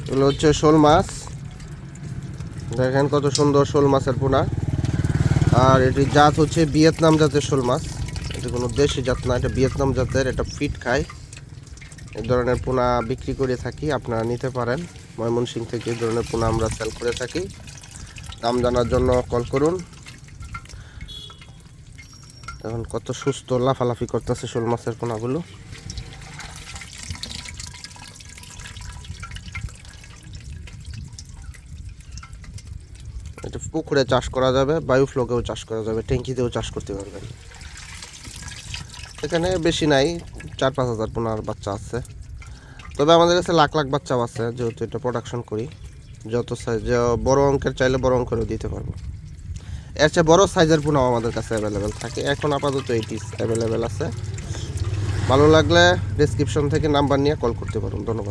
এগুলো হচ্ছে শোল মাছ, দেখেন কত সুন্দর শোল মাছের পোনা। আর এটির জাত হচ্ছে ভিয়েতনাম জাতের শোল মাছ, এটা কোনো দেশি জাত না, এটা ভিয়েতনাম জাতের। এটা ফিট খায়। এই ধরনের পোনা বিক্রি করে থাকি, আপনারা নিতে পারেন। ময়মনসিংহ থেকে এই ধরনের পোনা আমরা সেল করে থাকি। দাম জানার জন্য কল করুন। এখন কত সুস্থ লাফালাফি করতেছে শোল মাছের পোনাগুলো। এটা পুকুরে চাষ করা যাবে, বায়োফ্লোকেও চাষ করা যাবে, ট্যাঙ্কিতেও চাষ করতে পারবেন। এখানে বেশি নাই, 4-5 হাজার পোনার বাচ্চা আছে। তবে আমাদের কাছে লাখ লাখ বাচ্চাও আছে, যেহেতু এটা প্রোডাকশন করি। যত সাইজ বড় অঙ্কের চাইলে বড় অঙ্কেরও দিতে পারবো। এর চেয়ে বড় সাইজের পোনাও আমাদের কাছে অ্যাভেলেবেল থাকে। এখন আপাতত এটি অ্যাভেলেবেল আছে। ভালো লাগলে ডেসক্রিপশন থেকে নাম্বার নিয়ে কল করতে পারুন। ধন্যবাদ।